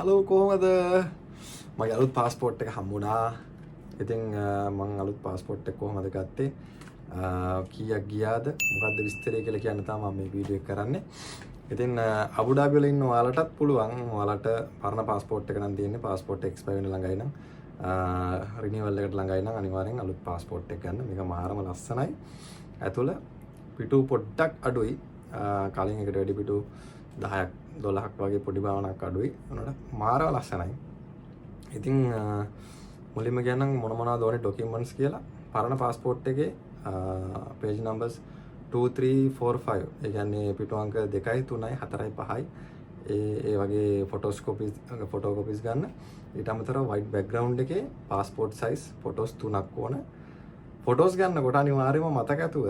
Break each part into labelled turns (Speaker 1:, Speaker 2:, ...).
Speaker 1: Hello කොහොමද? මගේ අලුත් පාස්පෝර්ට් එක හම්බුණා. ඉතින් මම අලුත් පාස්පෝර්ට් එක කොහොමද ගත්තේ? කීයක් ගියාද? මොකද්ද විස්තරය කියලා කියන්න තමයි මම මේ වීඩියෝ එක කරන්නේ. ඉතින් අබු ඩාබි වල ඉන්න ඔයාලටත් පුළුවන්. ඔයාලට පරණ පාස්පෝර්ට් එක නම් තියෙන්නේ. පාස්පෝර්ට් එක්ස්පයර් වෙන ළඟයි නම් රිනිවල් එකට ළඟයි නම් අනිවාර්යෙන් අලුත් පාස්පෝර්ට් එක ගන්න. මේක මාරම ලස්සනයි. ඇතුළ පිටු පොඩ්ඩක් අඩුයි. කලින් එකට වැඩි පිටු 10ක් 12ක් වගේ පොඩි භාවනාවක් අඩුයි. උනට මාරව ලස්සනයි. ඉතින් මුලින්ම කියන්නම් මොනවද ඕනේ ඩොකියුමන්ට්ස් කියලා. පරණ පාස්පෝර්ට් එකේ page numbers 2 3 4 5 ඒ කියන්නේ පිටු අංක 2යි 3යි 4යි 5යි ඒ වගේ ෆොටෝකෝපීස් ගන්න. ඊට අමතරව white background එකේ passport size photos 3ක් ඕන. ෆොටෝස් ගන්නකොට අනිවාර්යයෙන්ම මතක ඇතුව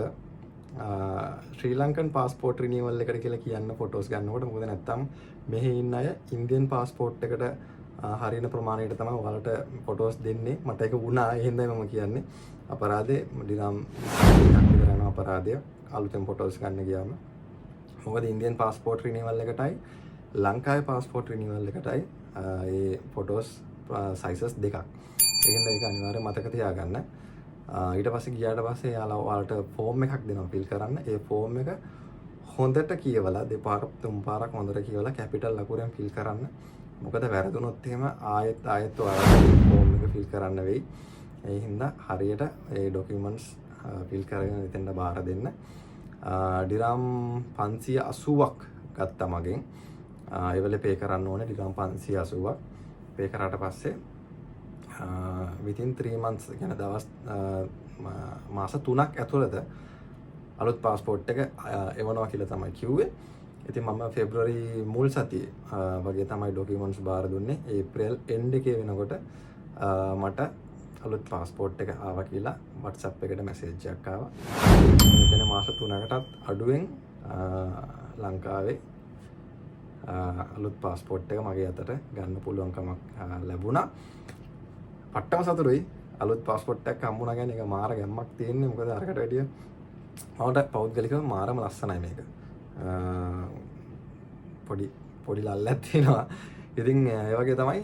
Speaker 1: ශ්‍රී ලංකන් පාස්පෝර්ට් රිනිවල් එකට කියලා කියන්න ෆොටෝස් ගන්නකොට. මොකද නැත්තම් මෙහි ඉන්න අය ඉන්දියන් පාස්පෝර්ට් එකට හරියන ප්‍රමාණයට තමයි ඔයාලට ෆොටෝස් දෙන්නේ. මට ඒක වුණා. ඒ හින්දායි මම කියන්නේ අපරාධේ ඩිරම් විතර යන අපරාධය අලුතෙන් ෆොටෝස් ගන්න ගියාම. මොකද ඉන්දියන් පාස්පෝර්ට් රිනිවල් එකටයි ලංකාවේ පාස්පෝර්ට් රිනිවල් එකටයි ඒ ෆොටෝස් සයිසස් දෙකක්. ඒ හින්දා ඒක අනිවාර්යයෙන් මතක තියාගන්න. ඊට පස්සේ ගියාට පස්සේ යාලා ඔයාලට ෆෝම් එකක් දෙනවා ෆිල් කරන්න. ඒ ෆෝම් එක හොඳට කියවලා දෙපාරක් තුන් පාරක් හොඳට කියවලා කැපිටල් අකුරෙන් ෆිල් කරන්න. මොකද වැරදුනොත් එහෙම ආයෙත් ඔයාලට ෆෝම් එක ෆිල් කරන්න වෙයි. ඒ හින්දා හරියට ඒ ඩොකියුමන්ට්ස් ෆිල් කරගෙන එතෙන්ට බාර දෙන්න. ඩිරම් 580ක් ගත්තා මගෙන්. ඒ වෙලේ පේ කරන්න ඕනේ ඩිරම් 580ක්. පේ කරාට පස්සේ within 3 months කියන දවස් මාස 3ක් ඇතුළත අලුත් පාස්පෝර්ට් එක එවනවා කියලා තමයි කිව්වේ. ඉතින් මම ෆෙබ්‍රුවරි මුල් සතියේ වගේ තමයි ඩොකියුමන්ට්ස් බාර දුන්නේ. ඒප්‍රිල් එන්ඩ් එකේ වෙනකොට මට අලුත් පාස්පෝර්ට් එක ආවා කියලා WhatsApp එකට මැසේජ් එකක් ආවා. ඒ කියන්නේ මාස 3කටත් අඩුවෙන් ලංකාවේ අලුත් පාස්පෝර්ට් එක මගේ අතට ගන්න පුළුවන්කමක් ලැබුණා. පට්ටම සතුටුයි. අලුත් පාස්පෝර්ට් එකක් හම්බුණා කියන්නේ ඒක මාර ගැම්මක් තියෙන්නේ. මොකද අරකට වැඩිය මට පෞද්ගලිකව මාරම ලස්සනයි මේක. පොඩි ලල්ලක් තියෙනවා. ඉතින් ඒ වගේ තමයි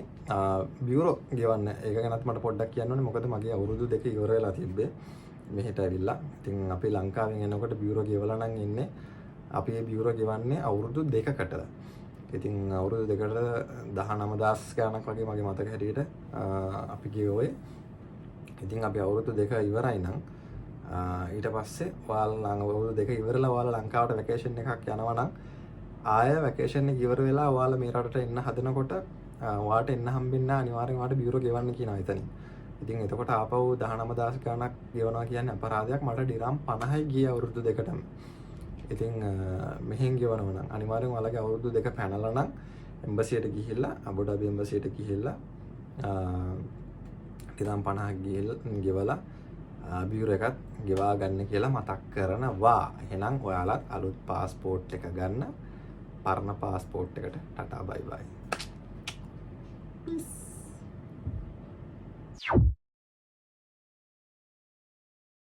Speaker 1: බියුරෝ ගෙවන්න. ඒක ගැනත් මට පොඩ්ඩක් කියන්න ඕනේ. මොකද මගේ අවුරුදු 2 ඉවර වෙලා තිබ්බේ මෙහෙට ඇවිල්ලා. ඉතින් අපි ලංකාවෙන් එනකොට බියුරෝ ගෙවලා නම් ඉන්නේ. අපි මේ බියුරෝ ගෙවන්නේ අවුරුදු 2කටද. ඉතින් අවුරුදු 2කට 19000 ගණක් වගේ මගේ මතක හැටියට අපි ගියේ. ඉතින් අපි අවුරුදු 2 ඉවරයි නම් ඊට පස්සේ ඔයාලා අවුරුදු 2 ඉවරලා ඔයාලා ලංකාවට වැකේෂන් එකක් යනවා නම් ආය වැකේෂන් එක ඉවර වෙලා ඔයාලා මේ රටට එන්න හදනකොට ඔයාලට එන්න හම්බෙන්න අනිවාර්යෙන් ඔයාලට බියුරෝ ගෙවන්න කියනවා එතනින්. ඉතින් එතකොට ආපහු 19000 ගණක් ගෙවනවා කියන්නේ අපරාධයක්. මට ඩිරම් 50යි ගිය අවුරුදු 2කටම. ඉතින් මෙහෙන් ගෙවනවා නම් අනිවාර්යෙන් ඔයාලගේ අවුරුදු 2 පැනලා නම් එම්බසියට ගිහිල්ලා අබු ඩාබි එම්බසියට ගිහිල්ලා ඩිරම් 50ක් ගෙවලා බියුරෝ එකත් ගෙවා ගන්න කියලා මතක් කරනවා. එහෙනම් ඔයාලත් අලුත් පාස්පෝර්ට් එක ගන්න. පරණ පාස්පෝර්ට් එකට ටටා බයි බයි. Peace.